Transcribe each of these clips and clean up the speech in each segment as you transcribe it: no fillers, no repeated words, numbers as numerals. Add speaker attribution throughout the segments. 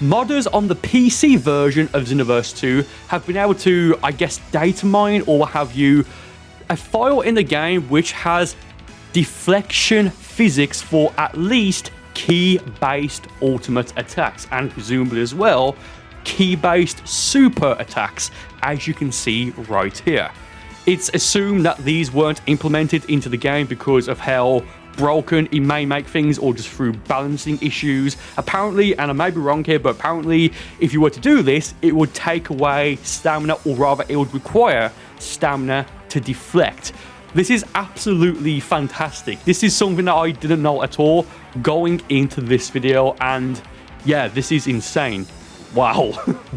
Speaker 1: Modders on the PC version of Xenoverse 2 have been able to, I guess, data mine or what have you, a file in the game which has deflection physics for at least key-based ultimate attacks, and presumably as well, key-based super attacks, as you can see right here. It's assumed that these weren't implemented into the game because of how broken it may make things, or just through balancing issues. Apparently, and I may be wrong here, but apparently if you were to do this, it would take away stamina, or rather it would require stamina to deflect. This is absolutely fantastic. This is something that I didn't know at all going into this video, and yeah, this is insane. Wow.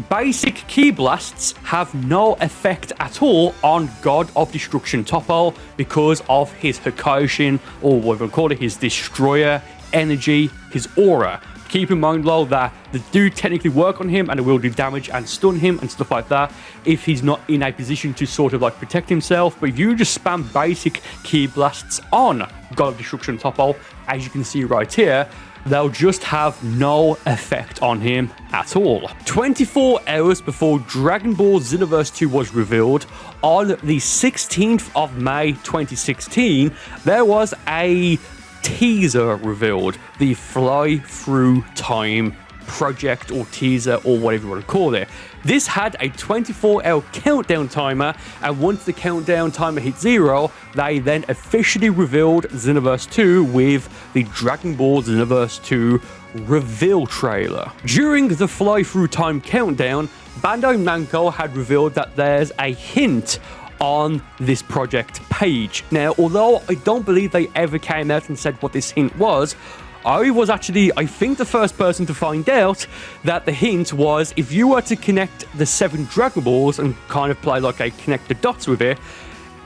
Speaker 1: Basic Ki Blasts have no effect at all on God of Destruction Toppo because of his Hakushin, or what we call it, his Destroyer energy, his aura. Keep in mind though that they do technically work on him and it will do damage and stun him and stuff like that if he's not in a position to sort of like protect himself. But if you just spam basic Ki Blasts on God of Destruction Toppo, as you can see right here, they'll just have no effect on him at all. 24 hours before Dragon Ball Xenoverse 2 was revealed, on the 16th of May 2016, there was a teaser revealed, the Fly Through Time project or teaser or whatever you want to call it. This had a 24-hour countdown timer, and once the countdown timer hit 0, they then officially revealed Xenoverse 2 with the Dragon Ball Xenoverse 2 reveal trailer. During the Fly Through Time countdown, Bandai Namco had revealed that there's a hint on this project page. Now, although I don't believe they ever came out and said what this hint was, I was actually, I think, the first person to find out that the hint was if you were to connect the 7 Dragon Balls and kind of play like a connect the dots with it,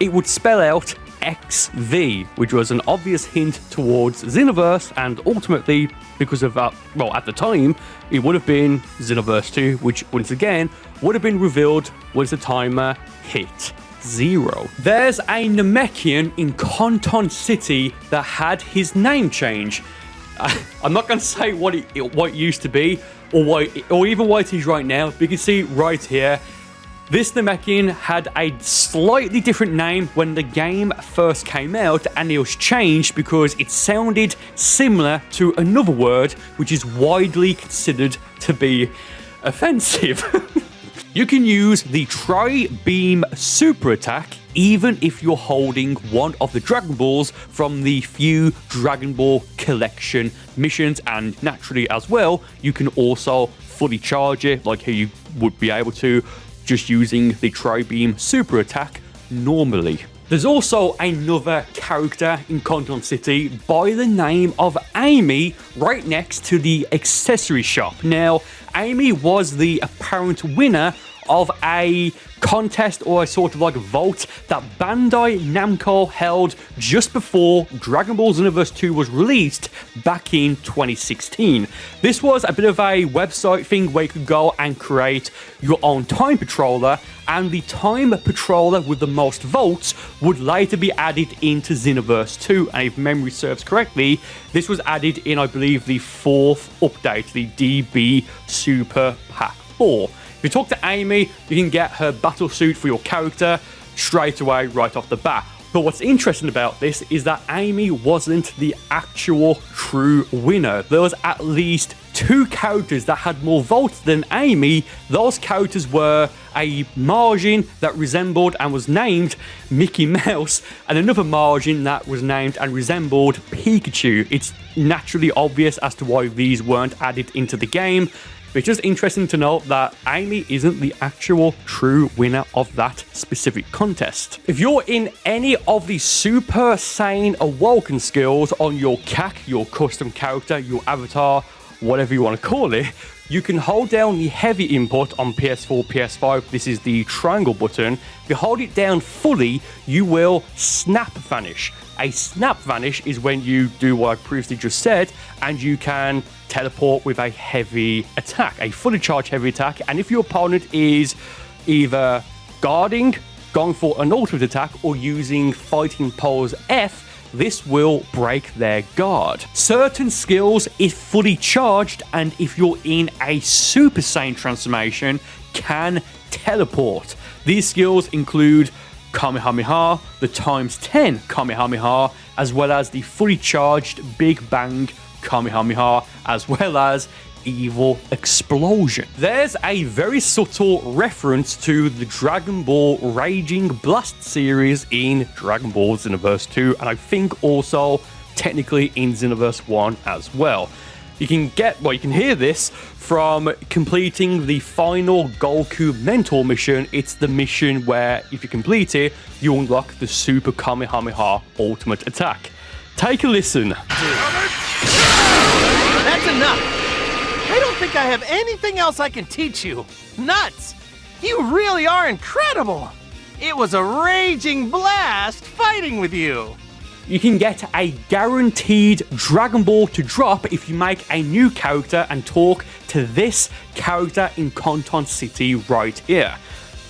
Speaker 1: it would spell out XV, which was an obvious hint towards Xenoverse, and ultimately, because of that, well, at the time, it would have been Xenoverse 2, which, once again, would have been revealed once the timer hit 0. There's a Namekian in Conton City that had his name change. I'm not going to say what it used to be, or even what it is right now, but you can see right here, this Namekian had a slightly different name when the game first came out, and it was changed because it sounded similar to another word which is widely considered to be offensive. You can use the Tri-Beam Super Attack even if you're holding one of the Dragon Balls from the few Dragon Ball collection missions, and naturally as well, you can also fully charge it like how you would be able to just using the Tri-Beam Super Attack normally. There's also another character in Conton City by the name of Amy right next to the accessory shop. Now, Amy was the apparent winner of a contest or a sort of like vote that Bandai Namco held just before Dragon Ball Xenoverse 2 was released back in 2016. This was a bit of a website thing where you could go and create your own time patroller, and the time patroller with the most votes would later be added into Xenoverse 2, and if memory serves correctly, this was added in, I believe, the 4th update, the DB Super Pack 4. If you talk to Amy, you can get her battle suit for your character straight away, right off the bat. But what's interesting about this is that Amy wasn't the actual true winner. There was at least 2 characters that had more votes than Amy. Those characters were a Margin that resembled and was named Mickey Mouse, and another Margin that was named and resembled Pikachu. It's naturally obvious as to why these weren't added into the game. It's just interesting to note that Amy isn't the actual true winner of that specific contest. If you're in any of the Super Saiyan Awoken skills on your CAC, your custom character, your avatar, whatever you want to call it, you can hold down the heavy input on PS4, PS5. This is the triangle button. If you hold it down fully, you will snap vanish. A snap vanish is when you do what I previously just said, and you can teleport with a heavy attack, a fully charged heavy attack. And if your opponent is either guarding, going for an ultimate attack, or using fighting pose F, this will break their guard. Certain skills, if fully charged and if you're in a Super Saiyan transformation, can teleport. These skills include Kamehameha, the ×10 Kamehameha, as well as the fully charged Big Bang Kamehameha, as well as Evil Explosion. There's a very subtle reference to the Dragon Ball Raging Blast series in Dragon Ball Xenoverse 2, and I think also technically in Xenoverse 1 as well. You can hear this from completing the final Goku mentor mission. It's the mission where, if you complete it, you unlock the Super Kamehameha ultimate attack. Take a listen.
Speaker 2: That's enough! I don't think I have anything else I can teach you. Nuts! You really are incredible! It was a raging blast fighting with you!
Speaker 1: You can get a guaranteed Dragon Ball to drop if you make a new character and talk to this character in Conton City right here.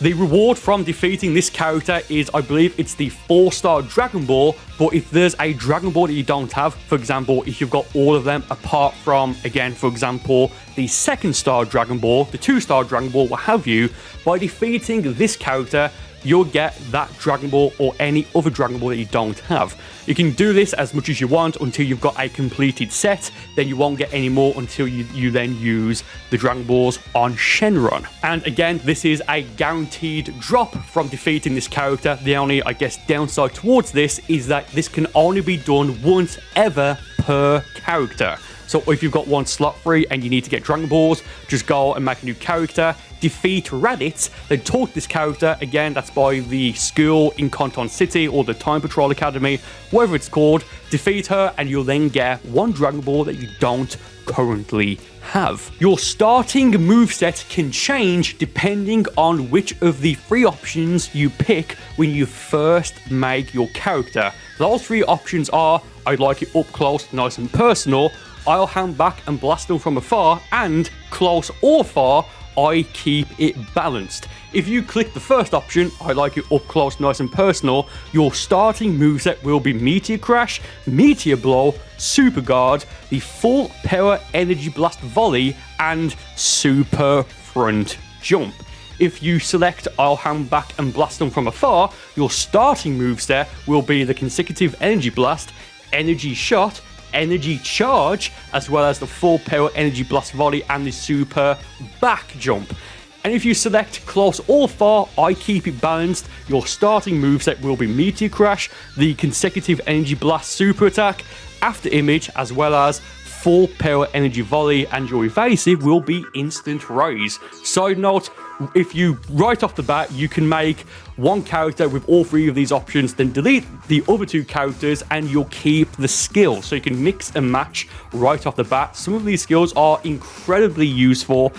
Speaker 1: The reward from defeating this character is, I believe it's the 4-star Dragon Ball, but if there's a Dragon Ball that you don't have, for example, if you've got all of them apart from, again, for example, the 2nd-star Dragon Ball, the 2-star Dragon Ball, what have you, by defeating this character, you'll get that Dragon Ball or any other Dragon Ball that you don't have. You can do this as much as you want until you've got a completed set, then you won't get any more until you then use the Dragon Balls on Shenron. And again, this is a guaranteed drop from defeating this character. The only, I guess, downside towards this is that this can only be done once ever per character. So if you've got one slot free and you need to get Dragon Balls, just go and make a new character, defeat Raditz, then talk to this character. Again, that's by the school in Conton City or the Time Patrol Academy, whatever it's called. Defeat her and you'll then get one Dragon Ball that you don't currently have. Your starting moveset can change depending on which of the 3 options you pick when you first make your character. Those 3 options are: I like it up close, nice and personal, I'll hand back and blast them from afar, and close or far, I keep it balanced. If you click the first option, I like it up close, nice and personal, your starting moveset will be Meteor Crash, Meteor Blow, Super Guard, the full power energy blast volley, and Super Front Jump. If you select I'll hand back and blast them from afar, your starting moveset will be the consecutive energy blast, energy shot, energy charge, as well as the full power energy blast volley and the super back jump. And if you select close or far, I keep it balanced, your starting moveset will be Meteor Crash, the consecutive energy blast super attack, after image, as well as full power energy volley, and your evasive will be instant rise. Side note, if you right off the bat, you can make one character with all 3 of these options, then delete the other 2 characters and you'll keep the skill. So you can mix and match right off the bat. Some of these skills are incredibly useful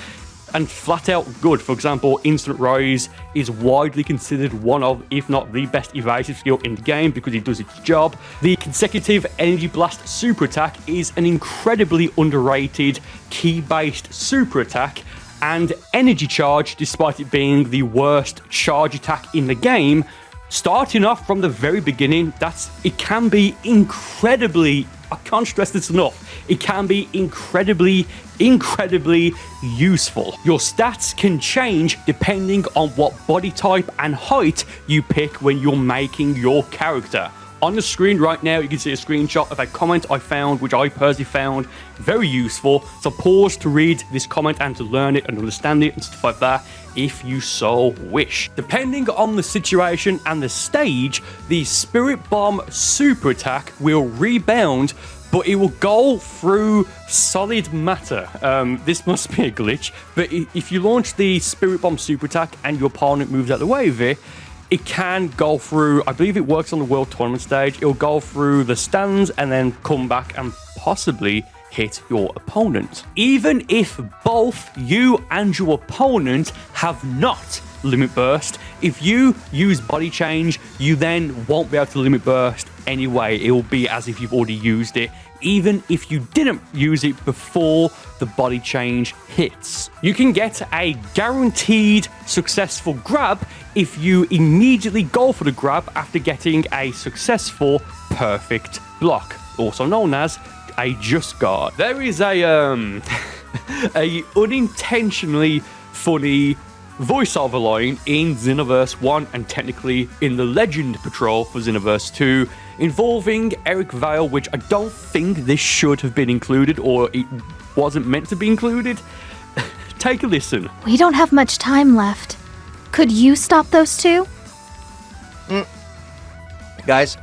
Speaker 1: and flat out good. For example, Instant Rise is widely considered one of, if not the best evasive skill in the game because it does its job. The Consecutive Energy Blast Super Attack is an incredibly underrated key-based super attack, and Energy Charge, despite it being the worst charge attack in the game, starting off from the very beginning, it can be incredibly, I can't stress this enough, it can be incredibly useful. Your stats can change depending on what body type and height you pick when you're making your character. On the screen right now, you can see a screenshot of a comment I found, which I personally found very useful. So pause to read this comment and to learn it and understand it and stuff like that, if you so wish. Depending on the situation and the stage, the Spirit Bomb super attack will rebound, but it will go through solid matter. This must be a glitch, but if you launch the Spirit Bomb super attack and your opponent moves out of the way of it, it can go through, I believe it works on the World Tournament stage, it'll go through the stands and then come back and possibly hit your opponent. Even if both you and your opponent have not Limit Burst, if you use Body Change, you then won't be able to Limit Burst anyway. It will be as if you've already used it, even if you didn't use it before the body change hits. You can get a guaranteed successful grab if you immediately go for the grab after getting a successful perfect block, also known as a just guard. There is a a unintentionally funny voiceover line in Xenoverse 1 and technically in the Legend Patrol for Xenoverse 2 involving Eric Vale, which I don't think this should have been included, or it wasn't meant to be included. Take a listen.
Speaker 3: We don't have much time left. Could you stop those two?
Speaker 2: Guys,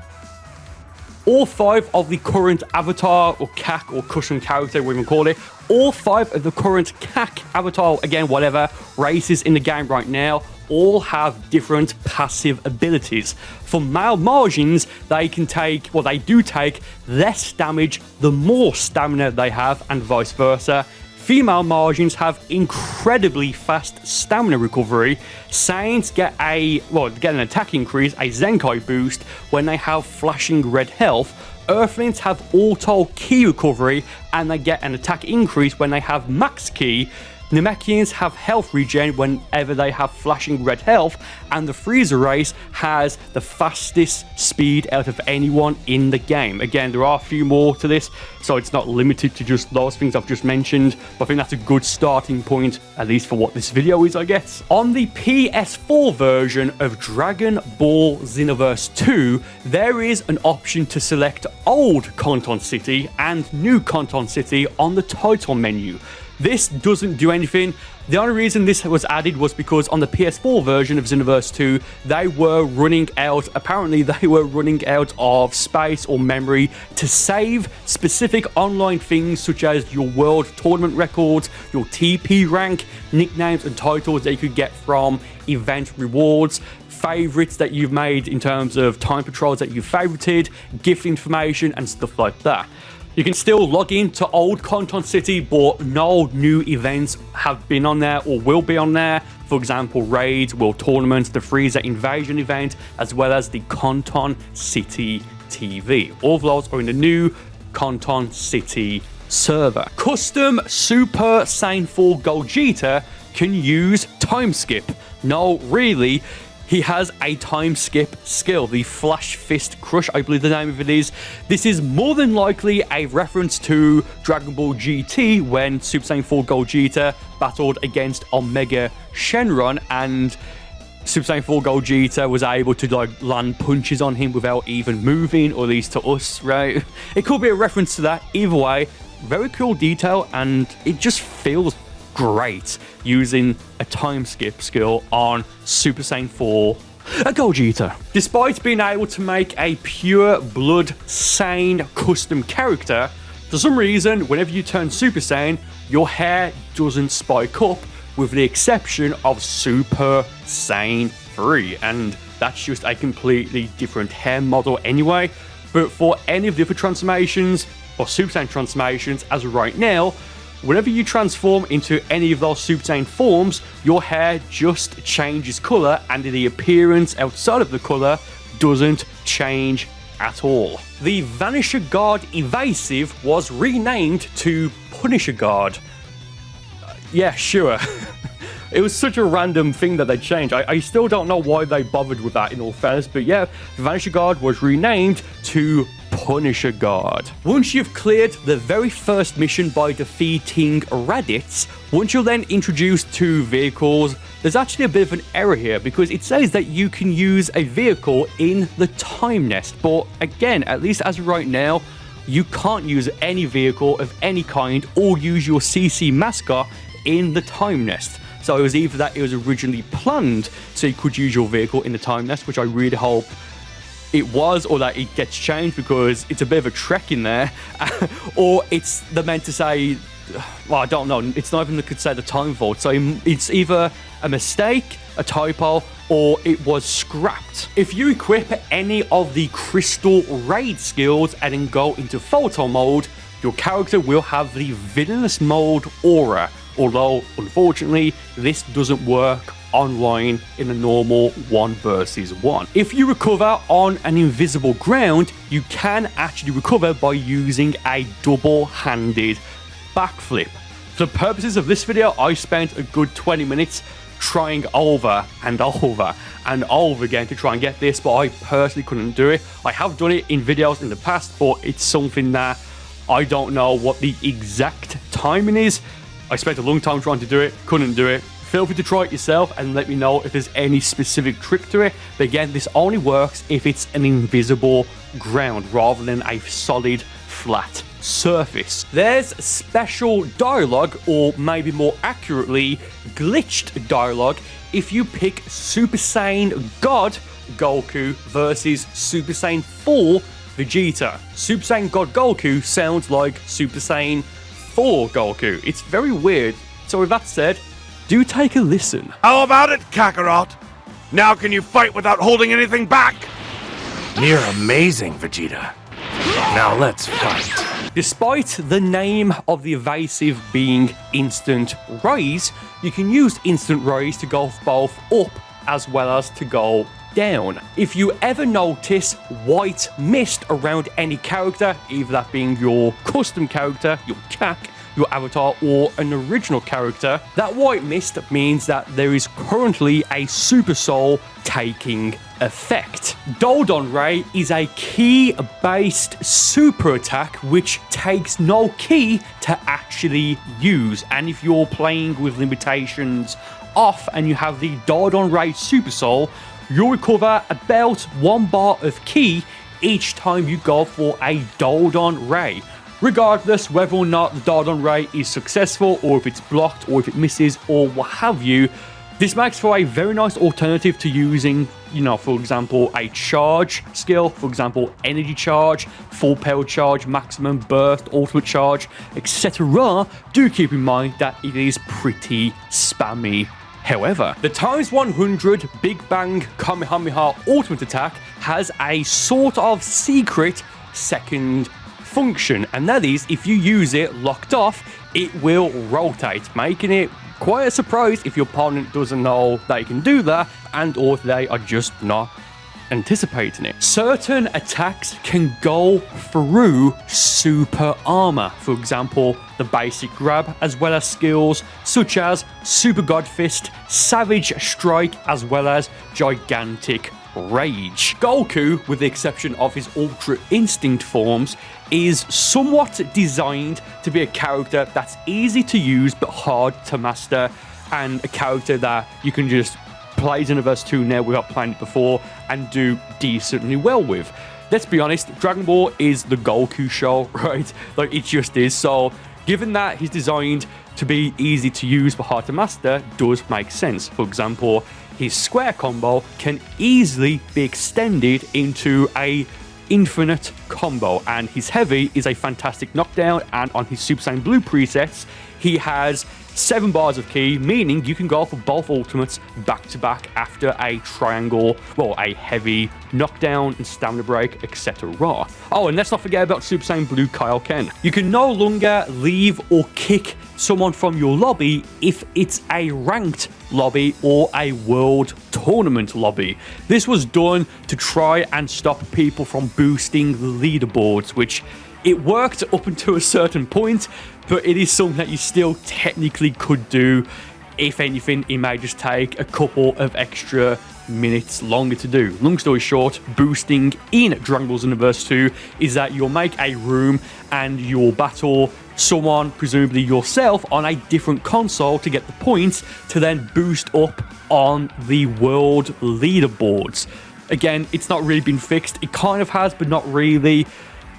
Speaker 1: all 5 of the current avatar or CAC or custom character, whatever you call it, all 5 of the current CAC avatar, again, whatever, races in the game right now, all have different passive abilities. For male margins, they can take, well, they do take less damage the more stamina they have, and vice versa. Female margins have incredibly fast stamina recovery. Saiyans get an attack increase, a Zenkai boost, when they have flashing red health. Earthlings have auto ki recovery, and they get an attack increase when they have max ki. Namekians have health regen whenever they have flashing red health, and the Freezer race has the fastest speed out of anyone in the game. Again, there are a few more to this, so it's not limited to just those things I've just mentioned, but I think that's a good starting point, at least for what this video is, I guess. On the PS4 version of Dragon Ball Xenoverse 2, there is an option to select old Conton City and new Conton City on the title menu. This doesn't do anything. The only reason this was added was because on the PS4 version of Xenoverse 2, they were running out of space or memory to save specific online things such as your world tournament records, your TP rank, nicknames and titles that you could get from event rewards, favorites that you've made in terms of time patrols that you've favorited, gift information and stuff like that. You can still log in to old Conton City, but no new events have been on there or will be on there. For example, raids, world tournaments, the Freezer invasion event, as well as the Conton City TV. All of those are in the new Conton City server. Custom Super Saiyan 4 Gogeta can use time skip. No, really. He has a time skip skill, the Flash Fist Crush, I believe the name of it is. This is more than likely a reference to Dragon Ball GT when Super Saiyan 4 Gogeta battled against Omega Shenron, and Super Saiyan 4 Gogeta was able to land punches on him without even moving, or at least to us, right? It could be a reference to that. Either way, very cool detail, and it just feels great using a time skip skill on Super Saiyan 4 Gogeta. Despite being able to make a pure blood Saiyan custom character, for some reason, whenever you turn Super Saiyan, your hair doesn't spike up, with the exception of Super Saiyan 3, and that's just a completely different hair model anyway. But for any of the other transformations, or Super Saiyan transformations as of right now, whenever you transform into any of those Super Saiyan forms, your hair just changes colour, and the appearance outside of the colour doesn't change at all. The Vanisher Guard Evasive was renamed to Punisher Guard. Yeah, sure. It was such a random thing that they changed. I still don't know why they bothered with that, in all fairness, but yeah, the Vanisher Guard was renamed to Punisher Guard. Once you've cleared the very first mission by defeating Raditz, once you're then introduced to vehicles, there's actually a bit of an error here, because it says that you can use a vehicle in the Time Nest, but again, at least as of right now, you can't use any vehicle of any kind or use your CC mascot in the Time Nest. So it was either that it was originally planned so you could use your vehicle in the Time Nest, which I really hope it was, or that it gets changed because it's a bit of a trek in there, or they're meant to say, well, I don't know, it's not even they could say the Time Vault, so it's either a mistake, a typo, or it was scrapped. If you equip any of the Crystal Raid skills and then go into photo mode, your character will have the Villainous mode aura, although unfortunately this doesn't work online in a normal 1 versus 1. If you recover on an invisible ground, you can actually recover by using a double-handed backflip. For the purposes of this video, I spent a good 20 minutes trying over and over and over again to try and get this, but I personally couldn't do it. I have done it in videos in the past, but it's something that I don't know what the exact timing is. I spent a long time trying to do it, couldn't do it. Feel free to try it yourself and let me know if there's any specific trick to it. But again, this only works if it's an invisible ground rather than a solid, flat surface. There's special dialogue, or maybe more accurately, glitched dialogue, if you pick Super Saiyan God Goku versus Super Saiyan 4 Vegeta. Super Saiyan God Goku sounds like Super Saiyan 4 Goku. It's very weird. So with that said, do take a listen.
Speaker 4: How about it, Kakarot? Now can you fight without holding anything back? You're amazing, Vegeta. Now let's fight.
Speaker 1: Despite the name of the evasive being Instant Rays, you can use Instant Rays to go both up as well as to go down. If you ever notice white mist around any character, either that being your custom character, your CAC, your avatar, or an original character, that white mist means that there is currently a Super Soul taking effect. Dodon Ray is a ki-based super attack which takes no ki to actually use, and if you're playing with limitations off and you have the Dodon Ray Super Soul, you'll recover about 1 bar of ki each time you go for a Dodon Ray, regardless whether or not the Dodon Ray is successful, or if it's blocked, or if it misses, or what have you. This makes for a very nice alternative to using, for example, a charge skill, for example, energy charge, full power charge, maximum burst, ultimate charge, etc. Do keep in mind that it is pretty spammy. However, the ×100 Big Bang Kamehameha ultimate attack has a sort of secret second function, and that is, if you use it locked off, it will rotate, making it quite a surprise if your opponent doesn't know they can do that, and or if they are just not anticipating it. Certain attacks can go through super armor, for example, the basic grab, as well as skills such as Super God Fist, Savage Strike, as well as Gigantic Rage. Goku, with the exception of his Ultra Instinct forms, is somewhat designed to be a character that's easy to use but hard to master, and a character that you can just play Xenoverse 2 now without playing it before and do decently well with. Let's be honest, Dragon Ball is the Goku show, right? Like, it just is. So given that he's designed to be easy to use but hard to master, does make sense. For example, his square combo can easily be extended into a infinite combo, and his heavy is a fantastic knockdown, and on his Super Saiyan Blue presets, he has 7 bars of ki, meaning you can go for both ultimates back to back after a triangle, well, a heavy knockdown and stamina break, etc. Oh, and let's not forget about Super Saiyan Blue Kaioken. You can no longer leave or kick someone from your lobby if it's a ranked lobby or a world tournament lobby. This was done to try and stop people from boosting the leaderboards, which it worked up until a certain point, but it is something that you still technically could do. If anything, it may just take a couple of extra minutes longer to do. Long story short, boosting in Dragon Ball Xenoverse 2 is that you'll make a room and you'll battle someone, presumably yourself, on a different console to get the points to then boost up on the world leaderboards. Again, it's not really been fixed. It kind of has, but not really.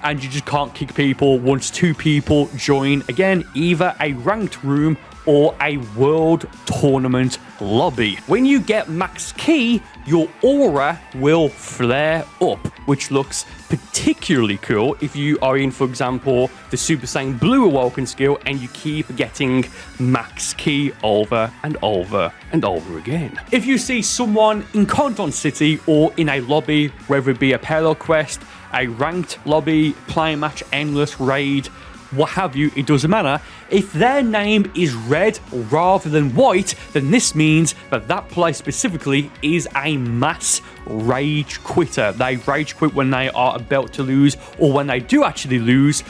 Speaker 1: And you just can't kick people once 2 people join, again, either a ranked room or a world tournament lobby. When you get max ki, your aura will flare up, which looks particularly cool if you are in, for example, the Super Saiyan Blue Awoken skill and you keep getting max ki over and over and over again. If you see someone in Conton City or in a lobby, whether it be a parallel quest, a ranked lobby, play match, endless raid, what have you, it doesn't matter. If their name is red rather than white, then this means that that player specifically is a mass rage quitter. They rage quit when they are about to lose or when they do actually lose,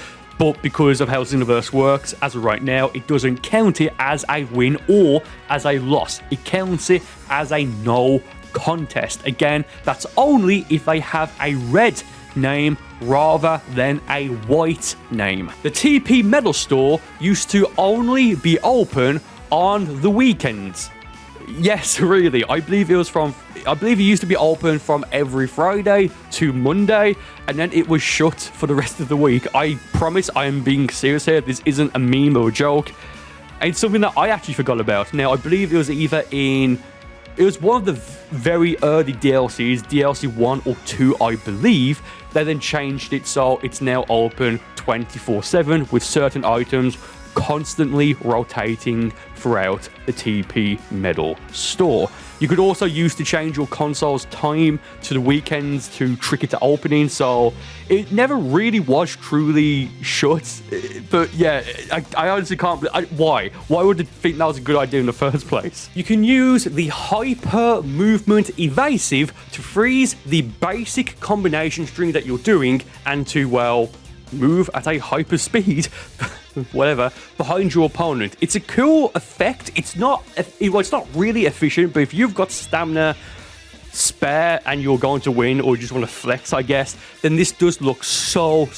Speaker 1: but because of how Xenoverse works, as of right now, it doesn't count it as a win or as a loss. It counts it as a no contest. Again, that's only if they have a red name rather than a white name. The TP Medal Store used to only be open on the weekends. Yes, really. I believe it used to be open from every Friday to Monday, and then it was shut for the rest of the week. I promise I am being serious here. This isn't a meme or a joke. And it's something that I actually forgot about. Now, I believe it was it was one of the very early DLCs, DLC 1 or 2, I believe. They then changed it so it's now open 24/7 with certain items constantly rotating throughout the TP Medal Store. You could also use to change your console's time to the weekends to trick it to opening, so it never really was truly shut. But yeah, I honestly can't believe... Why? Why would they think that was a good idea in the first place? You can use the Hyper Movement Evasive to freeze the basic combination string that you're doing and to, well, move at a hyper speed whatever behind your opponent. It's a cool effect. It's not really efficient, but if you've got stamina spare and you're going to win or you just want to flex, I guess, then this does look so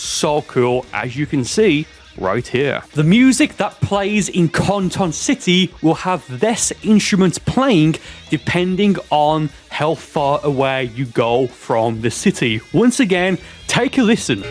Speaker 1: cool, as you can see right here. The music that plays in Conton City will have less instruments playing depending on how far away you go from the city. Once again, take a listen.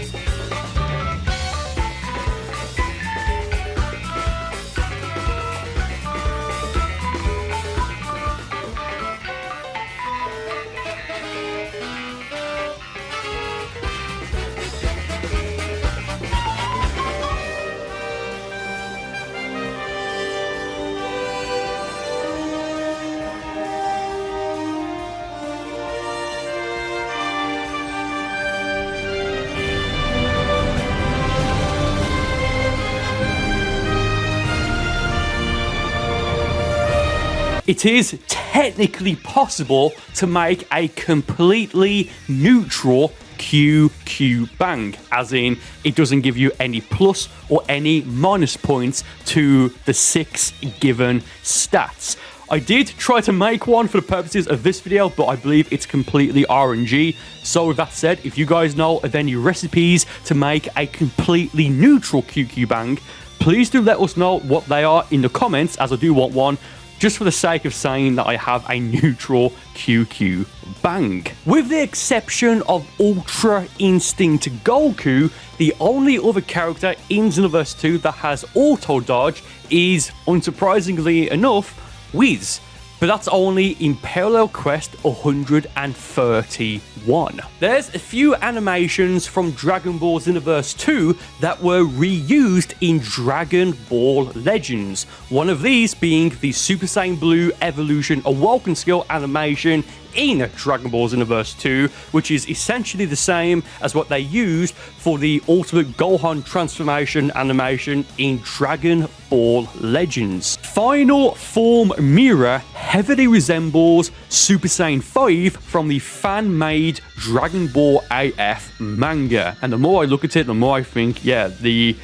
Speaker 1: It is technically possible to make a completely neutral QQ bang, as in it doesn't give you any plus or any minus points to the 6 given stats. I did try to make one for the purposes of this video, but I believe it's completely RNG. So with that said, if you guys know of any recipes to make a completely neutral QQ bang, please do let us know what they are in the comments, as I do want one, just for the sake of saying that I have a neutral QQ bang. With the exception of Ultra Instinct Goku, the only other character in Xenoverse 2 that has auto dodge is, unsurprisingly enough, Whis. But that's only in Parallel Quest 131. There's a few animations from Dragon Ball Xenoverse 2 that were reused in Dragon Ball Legends. One of these being the Super Saiyan Blue Evolution Awoken skill animation in Dragon Ball Xenoverse 2, which is essentially the same as what they used for the Ultimate Gohan transformation animation in Dragon Ball Legends. Final form Mira heavily resembles Super Saiyan 5 from the fan-made Dragon Ball AF manga, and the more I look at it, the more I think, yeah, the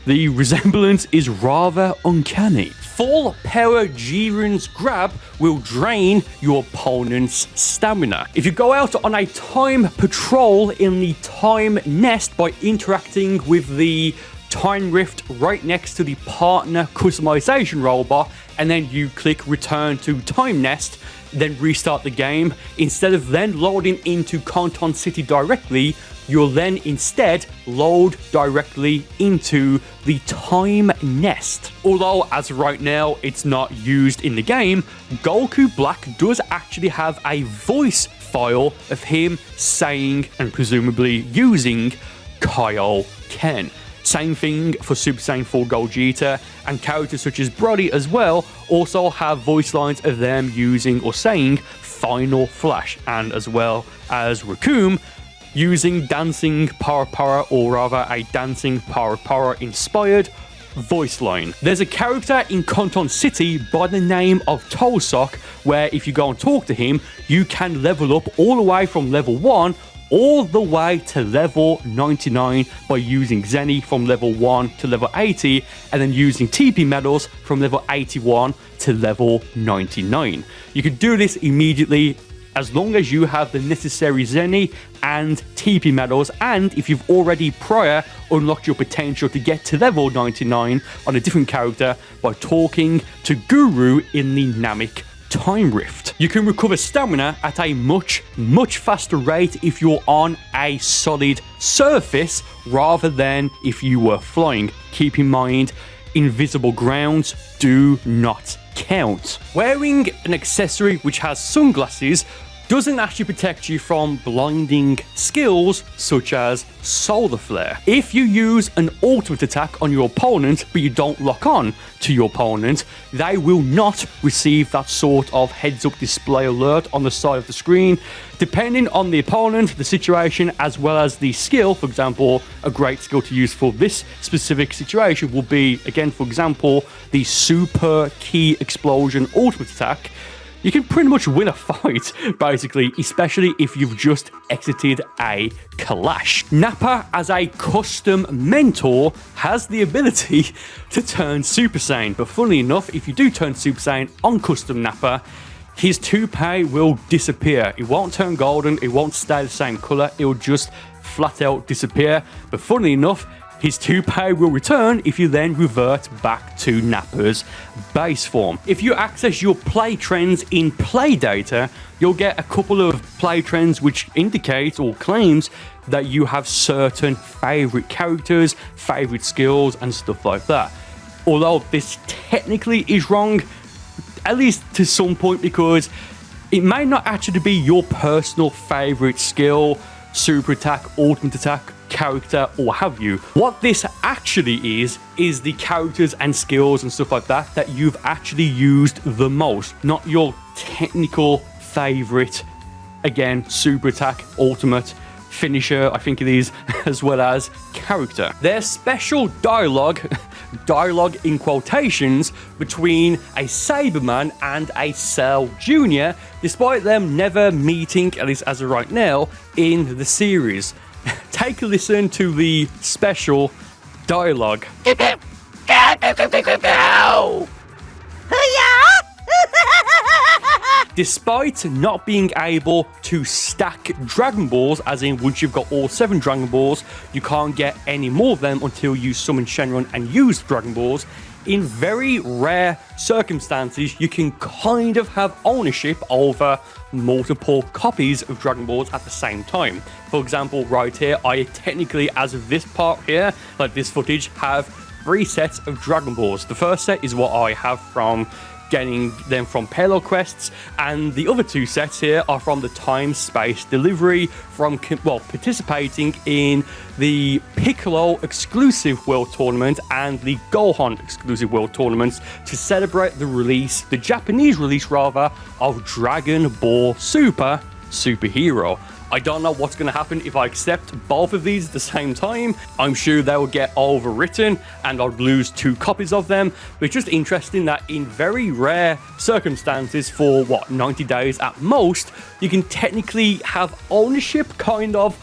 Speaker 1: resemblance is rather uncanny. Full power Jiren's grab will drain your opponent's stamina. If you go out on a time patrol in the time nest by interacting with the time rift right next to the partner customization robot, and then you click return to time nest, then restart the game, instead of then loading into Conton City directly, you'll then instead load directly into the time nest. Although, as of right now, it's not used in the game, Goku Black does actually have a voice file of him saying, and presumably using, Kaioken. Same thing for Super Saiyan 4 Gogeta, and characters such as Broly as well also have voice lines of them using or saying Final Flash, and as well as Hercule using Dancing Para, or rather a Dancing Para inspired voice line. There's a character in Conton City by the name of Tosok, where if you go and talk to him, you can level up all the way from level 1 all the way to level 99 by using Zenny from level 1 to level 80, and then using TP medals from level 81 to level 99. You can do this immediately as long as you have the necessary Zenny and TP medals, and if you've already prior unlocked your potential to get to level 99 on a different character by talking to Guru in the Namek Time Rift. You can recover stamina at a much faster rate if you're on a solid surface rather than if you were flying. Keep in mind, invisible grounds do not count. Wearing an accessory which has sunglasses doesn't actually protect you from blinding skills such as Solar Flare. If you use an ultimate attack on your opponent but you don't lock on to your opponent, they will not receive that sort of heads-up display alert on the side of the screen. Depending on the opponent, the situation, as well as the skill, for example, a great skill to use for this specific situation will be, again, for example, the Super Key Explosion ultimate attack. You can pretty much win a fight, basically, especially if you've just exited a clash. Nappa, as a custom mentor, has the ability to turn Super Saiyan, but funnily enough, if you do turn Super Saiyan on custom Nappa, his toupee will disappear. It won't turn golden, it won't stay the same colour, it will just flat out disappear. But funnily enough, his toupee will return if you then revert back to Nappa's base form. If you access your play trends in play data, you'll get a couple of play trends which indicate or claims that you have certain favourite characters, favourite skills and stuff like that. Although this technically is wrong, at least to some point, because it may not actually be your personal favourite skill, super attack, ultimate attack, character, or have you. What this actually is the characters and skills and stuff like that you've actually used the most, not your technical favorite. Again, super attack, ultimate, finisher, I think it is, as well as character. There's special dialogue in quotations between a Saibaman and a Cell Jr., despite them never meeting, at least as of right now, in the series. Take a listen to the special dialogue. Despite not being able to stack Dragon Balls, as in once you've got all 7 Dragon Balls, you can't get any more of them until you summon Shenron and use Dragon Balls. In very rare circumstances, you can kind of have ownership over multiple copies of Dragon Balls at the same time. For example, right here, I technically, as of this part here, like this footage, have 3 sets of Dragon Balls. The first set is what I have from getting them from Payload Quests, and the other 2 sets here are from the Time Space Delivery from, well, participating in the Piccolo exclusive World Tournament and the Gohan exclusive World Tournaments to celebrate the release, the Japanese release rather, of Dragon Ball Super Superhero. I don't know what's going to happen if I accept both of these at the same time. I'm sure they will get overwritten and I'll lose 2 copies of them. But it's just interesting that in very rare circumstances, for 90 days at most, you can technically have ownership kind of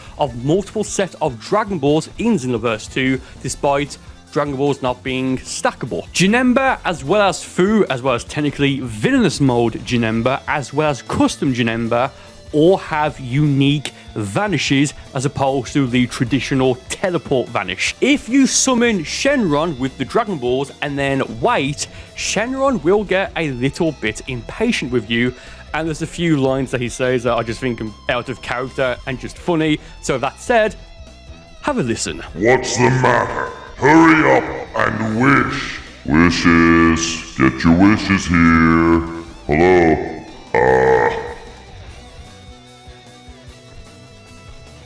Speaker 1: multiple sets of Dragon Balls in Xenoverse 2, despite Dragon Balls not being stackable. Janemba, as well as Fu, as well as technically Villainous mode Janemba, as well as custom Janemba, or have unique vanishes as opposed to the traditional teleport vanish. If you summon Shenron with the Dragon Balls and then wait, Shenron will get a little bit impatient with you, and there's a few lines that he says that I just think are out of character and just funny. So that said, have a listen.
Speaker 5: What's the matter? Hurry up and wish. Wishes. Get your wishes here. Hello?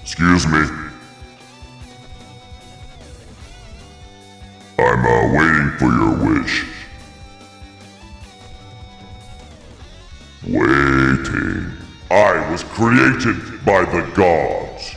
Speaker 5: Excuse me. I'm waiting for your wish. Waiting. I was created by the gods.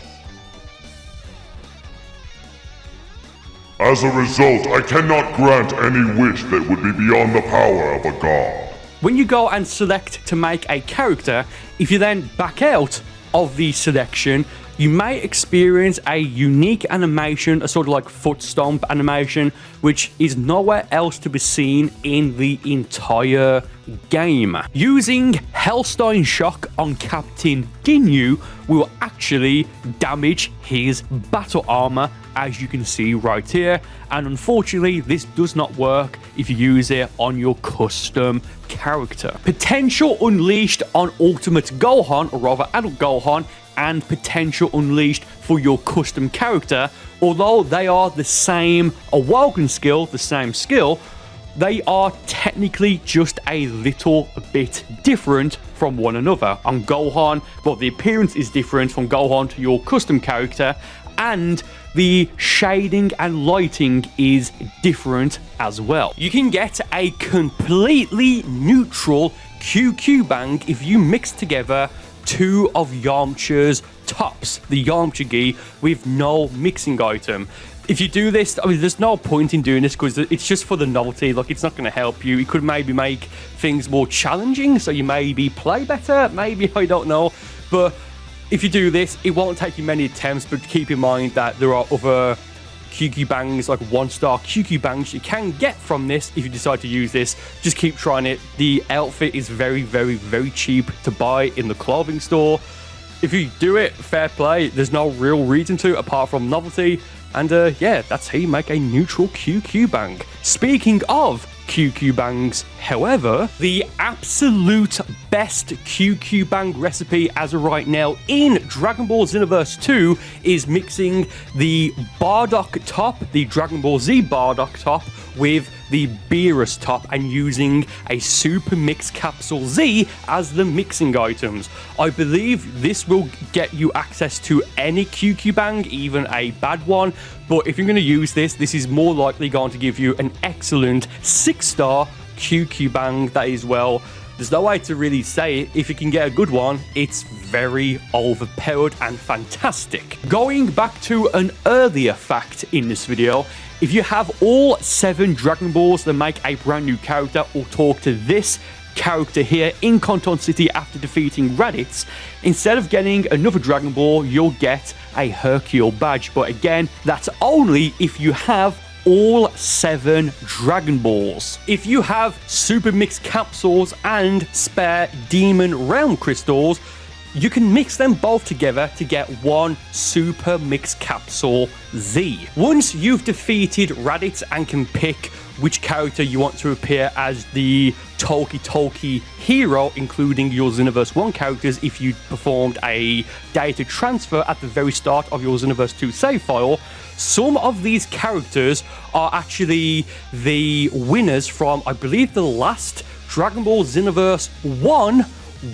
Speaker 5: As a result, I cannot grant any wish that would be beyond the power of a god.
Speaker 1: When you go and select to make a character, if you then back out of the selection, you may experience a unique animation, a sort of like foot stomp animation, which is nowhere else to be seen in the entire game. Using Holstein Shock on Captain Ginyu will actually damage his battle armor, as you can see right here, and unfortunately this does not work if you use it on your custom character. Potential unleashed on Ultimate Gohan, or rather Adult Gohan, and potential unleashed for your custom character, although they are the same awoken skill, the same skill, they are technically just a little bit different from one another. On Gohan, well, the appearance is different from Gohan to your custom character, and the shading and lighting is different as well. You can get a completely neutral QQ Bang if you mix together two of Yamcha's tops, the Yamcha Gi, with no mixing item. If you do this, I mean, there's no point in doing this because it's just for the novelty. Like, it's not going to help you. It could maybe make things more challenging, so you maybe play better, maybe, I don't know. But if you do this, it won't take you many attempts, but keep in mind that there are other QQ Bangs, like 1-star QQ Bangs you can get from this if you decide to use this. Just keep trying it. The outfit is very, very, very cheap to buy in the clothing store. If you do it, fair play. There's no real reason to, apart from novelty. And yeah, that's how you make a neutral QQ Bang. Speaking of QQ Bangs, however, the absolute best QQ Bang recipe as of right now in Dragon Ball Xenoverse 2 is mixing the Bardock top, the Dragon Ball Z Bardock top, with the Beerus top and using a Super Mix Capsule Z as the mixing items. I believe this will get you access to any QQ Bang, even a bad one, but if you're going to use this, this is more likely going to give you an excellent 6-star QQ Bang that is, well, there's no way to really say it. If you can get a good one, it's very overpowered and fantastic. Going back to an earlier fact in this video, if you have all 7 Dragon Balls that make a brand new character or talk to this character here in Conton City after defeating Raditz, instead of getting another Dragon Ball, you'll get a Hercule badge. But again, that's only if you have all 7 Dragon Balls. If you have Super Mix Capsules and spare Demon Realm Crystals, you can mix them both together to get one Super Mix Capsule Z. Once you've defeated Raditz and can pick which character you want to appear as the Toki hero, including your Xenoverse 1 characters if you performed a data transfer at the very start of your Xenoverse 2 save file, some of these characters are actually the winners from, I believe, the last Dragon Ball Xenoverse 1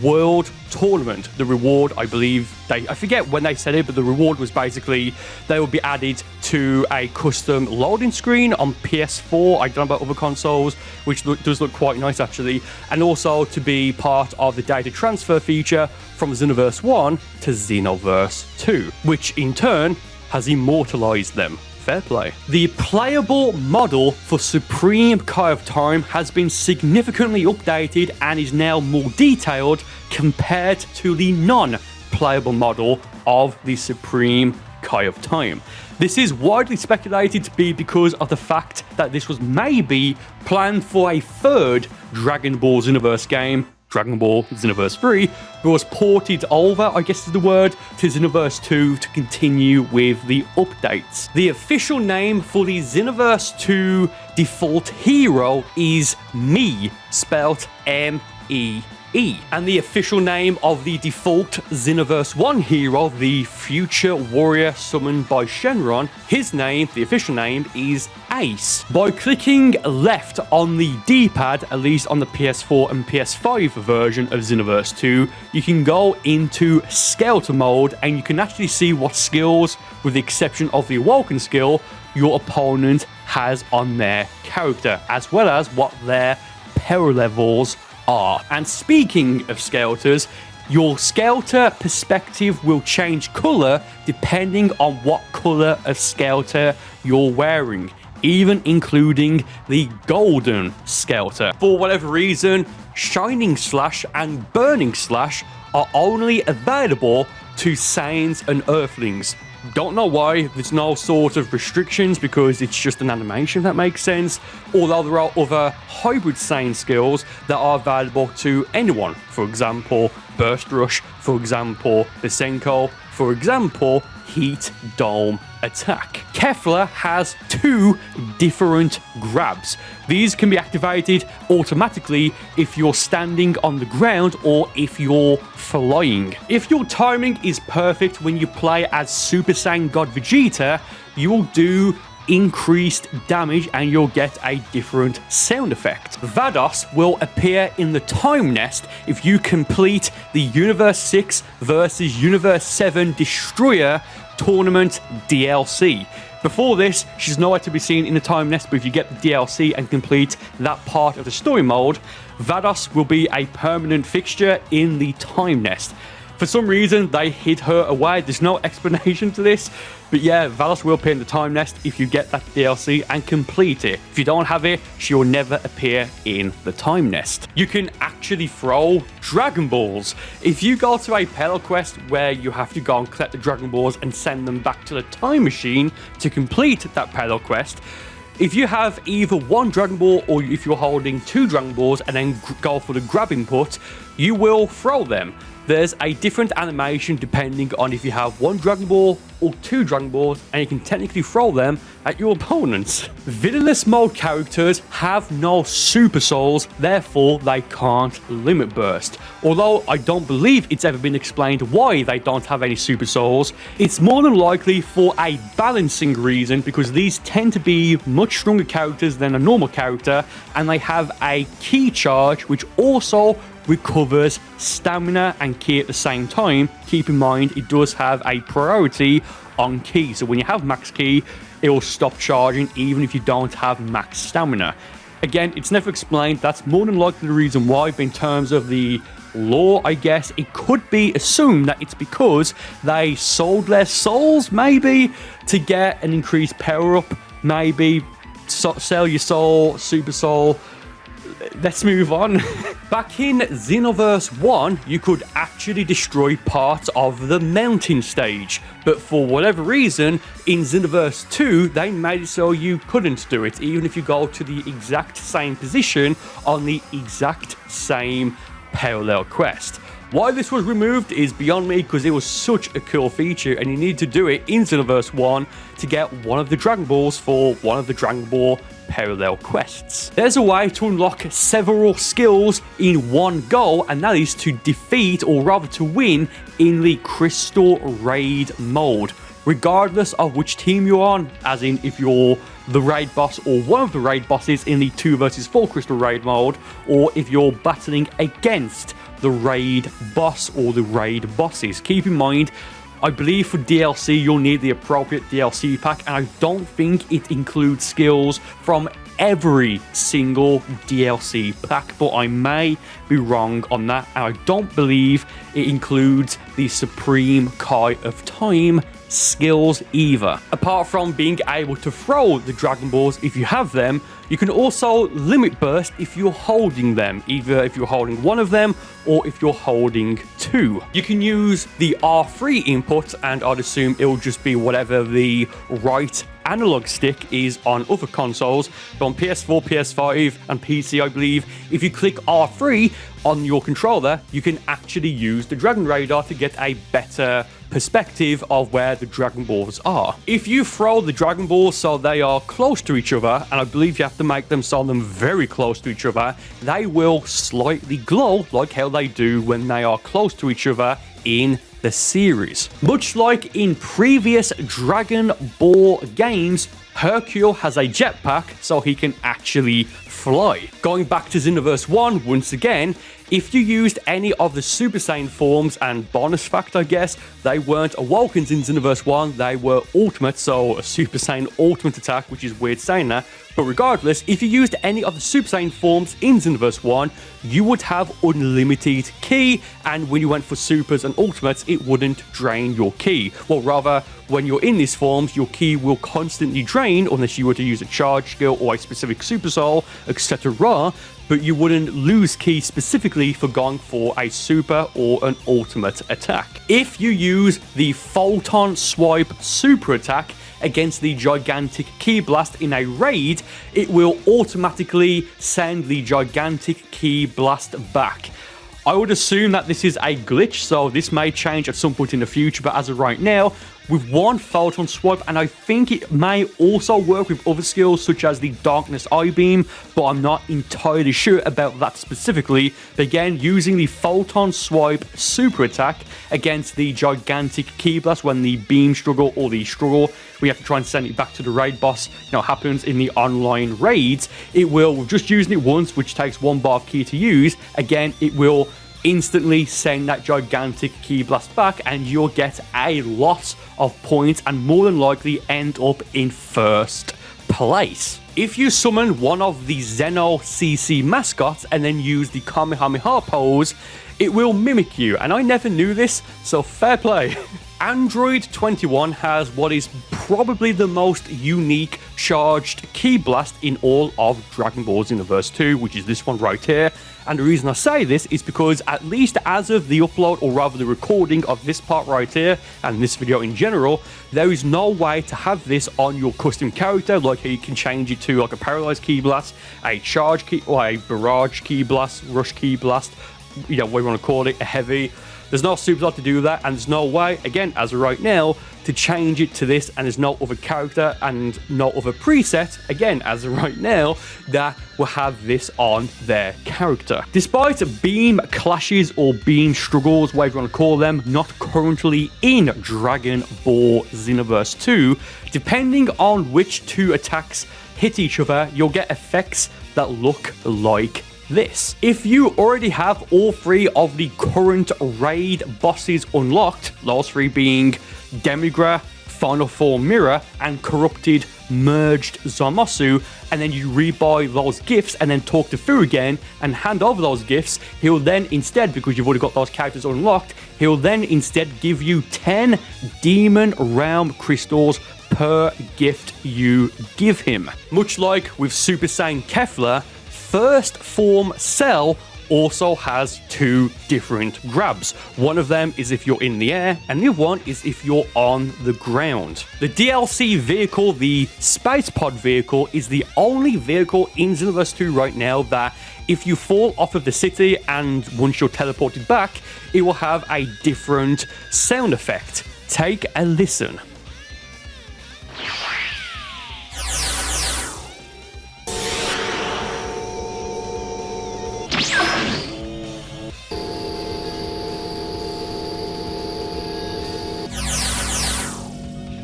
Speaker 1: World Tournament. The reward, I believe, I forget when they said it, but the reward was basically they will be added to a custom loading screen on PS4. I don't know about other consoles, which does look quite nice actually, and also to be part of the data transfer feature from Xenoverse 1 to Xenoverse 2, which in turn has immortalized them. Fair play. The playable model for Supreme Kai of Time has been significantly updated and is now more detailed compared to the non-playable model of the Supreme Kai of Time. This is widely speculated to be because of the fact that this was maybe planned for a third Dragon Ball Xenoverse game, Dragon Ball Xenoverse 3, but was ported over, I guess is the word, to Xenoverse 2 to continue with the updates. The official name for the Xenoverse 2 default hero is Me, spelt M-E. And the official name of the default Xenoverse 1 hero, the future warrior summoned by Shenron, his name, the official name, is Ace. By clicking left on the D-pad, at least on the PS4 and PS5 version of Xenoverse 2, you can go into Skeleton mode and you can actually see what skills, with the exception of the Awoken skill, your opponent has on their character, as well as what their power levels are. And speaking of Skeletors, your Skeletor perspective will change colour depending on what colour of Skeletor you're wearing, even including the golden Skeletor. For whatever reason, Shining Slash and Burning Slash are only available to Saiyans and Earthlings. Don't know why, there's no sort of restrictions because it's just an animation, if that makes sense. Although there are other hybrid Saiyan skills that are available to anyone. For example, Burst Rush, for example, the Senko, for example, Heat Dome Attack. Kefla has 2 different grabs. These can be activated automatically if you're standing on the ground or if you're flying. If your timing is perfect when you play as Super Saiyan God Vegeta, you will do increased damage and you'll get a different sound effect. Vados will appear in the Time Nest if you complete the Universe 6 versus Universe 7 Destroyer Tournament DLC. Before this, she's nowhere to be seen in the Time Nest, but if you get the DLC and complete that part of the story mode, Vados will be a permanent fixture in the Time Nest. For some reason, they hid her away. There's no explanation to this. But yeah, Vados will appear in the Time Nest if you get that DLC and complete it. If you don't have it, she will never appear in the Time Nest. You can actually throw Dragon Balls. If you go to a Parallel Quest where you have to go and collect the Dragon Balls and send them back to the Time Machine to complete that Parallel Quest, if you have either 1 Dragon Ball or if you're holding 2 Dragon Balls and then go for the grab input, you will throw them. There's a different animation depending on if you have 1 Dragon Ball or 2 Dragon Balls, and you can technically throw them at your opponents. Villainous mode characters have no Super Souls, therefore they can't Limit Burst. Although I don't believe it's ever been explained why they don't have any Super Souls, it's more than likely for a balancing reason because these tend to be much stronger characters than a normal character, and they have a Ki charge which also recovers stamina and Ki at the same time. Keep in mind, it does have a priority on Ki, so when you have max Ki, it will stop charging even if you don't have max stamina. Again, it's never explained. That's more than likely the reason why, but in terms of the lore, I guess it could be assumed that it's because they sold less souls, maybe, to get an increased power up, maybe sell your soul, Super Soul. Let's move on. Back in Xenoverse 1, you could actually destroy parts of the mountain stage, but for whatever reason, in Xenoverse 2, they made it so you couldn't do it, even if you go to the exact same position on the exact same parallel quest. Why this was removed is beyond me, because it was such a cool feature and you need to do it in Xenoverse 1 to get one of the Dragon Balls for one of the Dragon Ball parallel quests. There's a way to unlock several skills in one go, and that is to defeat, or rather to win, in the Crystal Raid mode. Regardless of which team you're on, as in if you're the raid boss or one of the raid bosses in the 2 vs 4 Crystal Raid mode, or if you're battling against the raid boss or the raid bosses. Keep in mind, I believe for DLC you'll need the appropriate DLC pack, and I don't think it includes skills from every single DLC pack, but I may be wrong on that, and I don't believe it includes the Supreme Kai of Time skills either. Apart from being able to throw the Dragon Balls if you have them, you can also limit burst if you're holding them, either if you're holding one of them or if you're holding 2. You can use the R3 input, and I'd assume it will just be whatever the right analog stick is on other consoles, but on PS4, PS5 and PC I believe, if you click R3 on your controller, you can actually use the Dragon Radar to get a better perspective of where the Dragon Balls are. If you throw the Dragon Balls so they are close to each other, and I believe you have to make them so them very close to each other, they will slightly glow like how they do when they are close to each other in the series. Much like in previous Dragon Ball games, Hercule has a jetpack so he can actually fly. Going back to Xenoverse 1 once again, if you used any of the Super Saiyan forms, and bonus fact I guess, they weren't Awokens in Xenoverse 1, they were Ultimate, so a Super Saiyan Ultimate attack, which is weird saying that, but regardless, if you used any of the Super Saiyan forms in Xenoverse 1, you would have unlimited Ki, and when you went for Supers and Ultimates, it wouldn't drain your Ki. Well, rather, when you're in these forms, your Ki will constantly drain unless you were to use a charge skill or a specific Super Soul, etc. but you wouldn't lose ki specifically for going for a super or an ultimate attack. If you use the Photon Swipe super attack against the gigantic ki blast in a raid, it will automatically send the gigantic ki blast back. I would assume that this is a glitch, so this may change at some point in the future, but as of right now, with one Photon Swipe, and I think it may also work with other skills such as the Darkness Eye Beam, but I'm not entirely sure about that specifically. But again, using the Photon Swipe super attack against the gigantic ki blast when the beam struggle or the struggle, we have to try and send it back to the raid boss, happens in the online raids, it will, just using it once, which takes 1 bar of ki to use, again, it will instantly send that gigantic ki blast back, and you'll get a lot of points and more than likely end up in first place. If you summon one of the Xeno CC mascots and then use the Kamehameha pose, it will mimic you, and I never knew this, so fair play. Android 21 has what is probably the most unique charged ki blast in all of Dragon Ball Xenoverse 2, which is this one right here. And the reason I say this is because, at least as of the upload, or rather the recording of this part right here, and this video in general, there is no way to have this on your custom character, like how you can change it to like a paralyzed ki blast, a charge ki, or a barrage ki blast, rush ki blast, what you want to call it, a heavy. There's no super slot to do that, and there's no way, again, as of right now, to change it to this, and there's no other character and no other preset, again, as of right now, that will have this on their character. Despite beam clashes or beam struggles, whatever you want to call them, not currently in Dragon Ball Xenoverse 2, depending on which 2 attacks hit each other, you'll get effects that look like this. If you already have all 3 of the current raid bosses unlocked, those 3 being Demigra, Final Form Mira, and Corrupted Merged Zamasu, and then you rebuy those gifts and then talk to Fu again and hand over those gifts, he'll then instead, because you've already got those characters unlocked, he'll then instead give you 10 Demon Realm crystals per gift you give him. Much like with Super Saiyan Kefla, First Form Cell also has 2 different grabs. One of them is if you're in the air, and the other one is if you're on the ground. The DLC vehicle, the Space Pod vehicle, is the only vehicle in Xenoverse 2 right now that if you fall off of the city and once you're teleported back, it will have a different sound effect. Take a listen.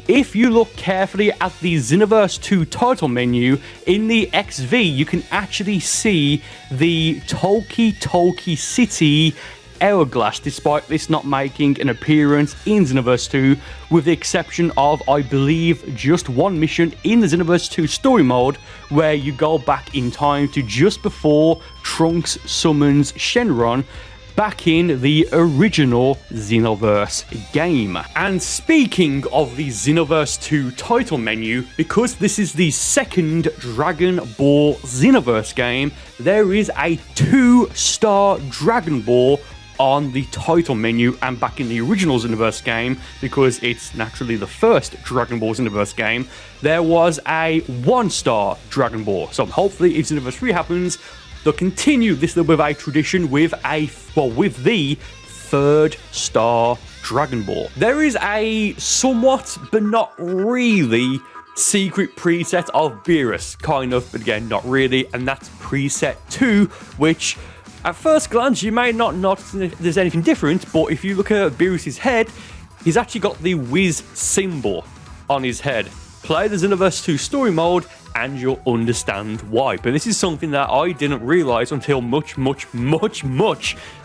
Speaker 1: If you look carefully at the Xenoverse 2 title menu, in the XV, you can actually see the Toki City Hourglass, despite this not making an appearance in Xenoverse 2, with the exception of, I believe, just one mission in the Xenoverse 2 story mode, where you go back in time to just before Trunks summons Shenron, back in the original Xenoverse game. And speaking of the Xenoverse 2 title menu, because this is the second Dragon Ball Xenoverse game, there is a 2-star Dragon Ball on the title menu and back in the original Xenoverse game, because it's naturally the first Dragon Ball Xenoverse game, there was a 1-star Dragon Ball. So hopefully if Xenoverse 3 happens, they'll continue this little bit of a tradition with with the 3rd-star Dragon Ball. There is a somewhat, but not really, secret preset of Beerus, kind of, but again, not really, and that's preset 2, which at first glance you may not notice there's anything different, but if you look at Beerus's head, he's actually got the Whis symbol on his head. Play the Xenoverse 2 story mode and you'll understand why. But this is something that I didn't realize until much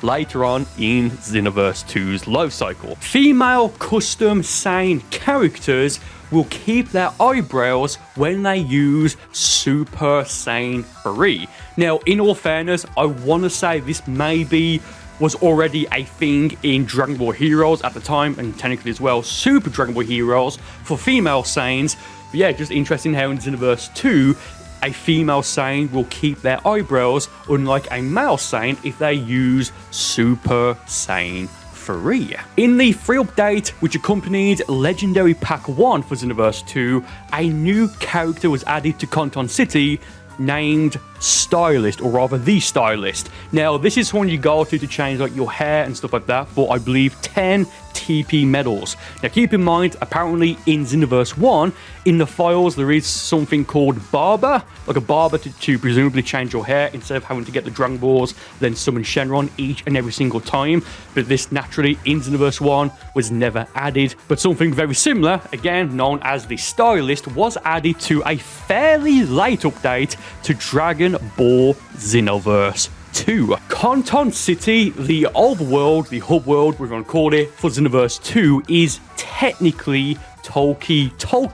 Speaker 1: later on in Xenoverse 2's life cycle. Female custom Saiyan characters will keep their eyebrows when they use Super Saiyan 3. Now, in all fairness, I want to say this maybe was already a thing in Dragon Ball Heroes at the time, and technically as well Super Dragon Ball Heroes for female Saiyans. But yeah, just interesting how in Xenoverse 2, a female Saiyan will keep their eyebrows, unlike a male Saiyan if they use Super Saiyan 3. In the free update, which accompanied Legendary Pack 1 for Xenoverse 2, a new character was added to Conton City named Stylist, or rather the Stylist. Now, this is one you go to change like your hair and stuff like that for, I believe, 10 TP medals. Now, keep in mind, apparently in Xenoverse 1, in the files, there is something called Barber, like a barber to presumably change your hair instead of having to get the Dragon Balls, then summon Shenron each and every single time. But this naturally in Xenoverse 1 was never added. But something very similar, again known as the Stylist, was added to a fairly late update to Dragon Ball Xenoverse 2. Conton City, the overworld, the hub world, we're going to call it, for Xenoverse 2 is technically Toki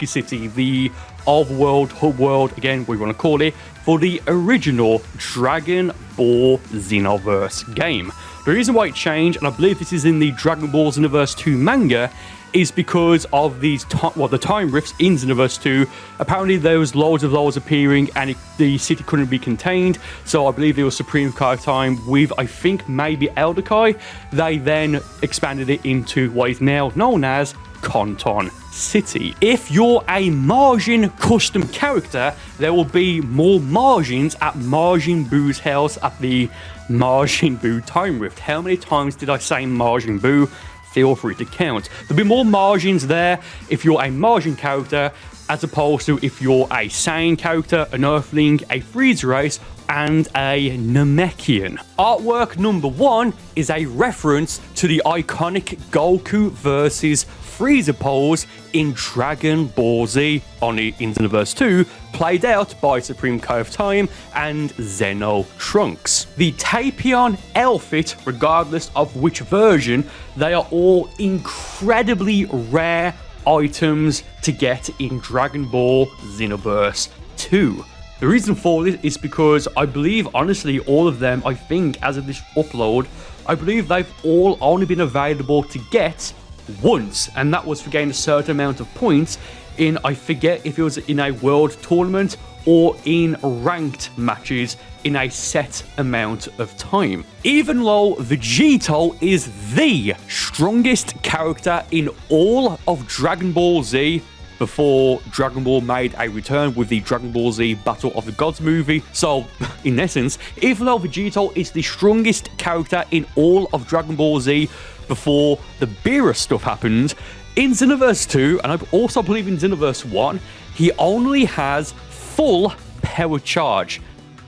Speaker 1: City, the overworld, hub world, again, we're going to call it, for the original Dragon Ball Xenoverse game. The reason why it changed, and I believe this is in the Dragon Ball Xenoverse 2 manga, is because of these the time rifts in Xenoverse 2. Apparently there was loads of those appearing and the city couldn't be contained, so I believe there was Supreme Kai time with, I think, maybe Elder Kai. They then expanded it into what is now known as Conton City. If you're a Majin custom character, there will be more Majins at Majin Buu's house at the Majin Buu time rift. How many times did I say Majin Buu? Feel free to count. There'll be more Majins there if you're a Majin character, as opposed to if you're a Saiyan character, an Earthling, a Frieza race, and a Namekian. Artwork number 1 is a reference to the iconic Goku versus Frieza pose in Dragon Ball Z, only in Xenoverse 2, played out by Supreme Kai of Time and Zeno Trunks. The Tapion outfit, regardless of which version, they are all incredibly rare items to get in Dragon Ball Xenoverse 2. The reason for this is because I believe, honestly, all of them, I think, as of this upload, I believe they've all only been available to get once, and that was for getting a certain amount of points in, I forget if it was in a world tournament or in ranked matches in a set amount of time. Even though Vegeta is the strongest character in all of Dragon Ball Z, before Dragon Ball made a return with the Dragon Ball Z Battle of the Gods movie. So, in essence, even though Vegeta is the strongest character in all of Dragon Ball Z before the Beerus stuff happened, in Xenoverse 2, and I also believe in Xenoverse 1, he only has full power charge.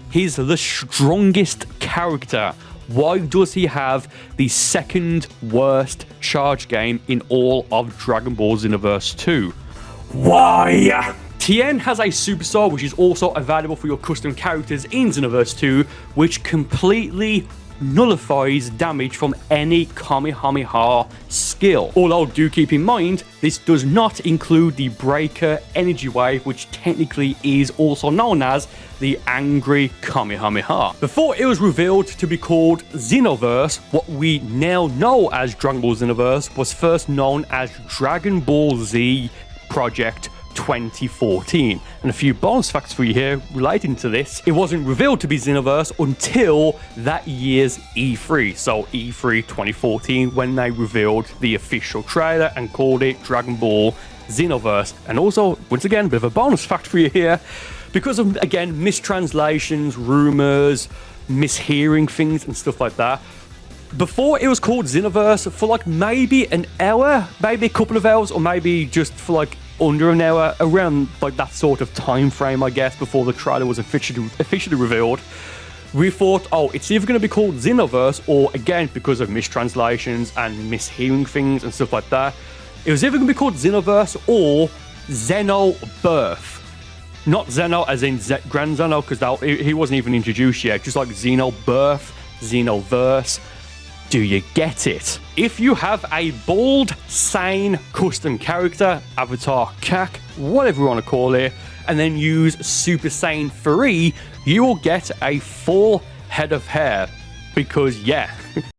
Speaker 1: He's the strongest character. Why does he have the second worst charge game in all of Dragon Ball Xenoverse 2? Why? Tien has a superstar which is also available for your custom characters in Xenoverse 2, which completely nullifies damage from any Kamehameha skill. Although do keep in mind, this does not include the Breaker Energy Wave, which technically is also known as the Angry Kamehameha. Before it was revealed to be called Xenoverse, what we now know as Dragon Ball Xenoverse was first known as Dragon Ball Z Project 2014. And a few bonus facts for you here relating to this. It wasn't revealed to be Xenoverse until that year's E3, so E3 2014, when they revealed the official trailer and called it Dragon Ball Xenoverse. And also, once again, a bit of a bonus fact for you here, because of, again, mistranslations, rumors, mishearing things and stuff like that, before it was called Xenoverse, for like maybe an hour, maybe a couple of hours, or maybe just for like under an hour, around like that sort of time frame, I guess, before the trailer was officially revealed, we thought, oh, it's either going to be called Xenoverse, or again, because of mistranslations and mishearing things and stuff like that, it was either going to be called Xenoverse or Xenobirth. Not Zeno as in Grand Zeno, because he wasn't even introduced yet, just like Xenobirth, Xenoverse. Do you get it? If you have a bald, sane custom character, avatar, CAC, whatever you want to call it, and then use Super Saiyan 3, you will get a full head of hair. Because, yeah,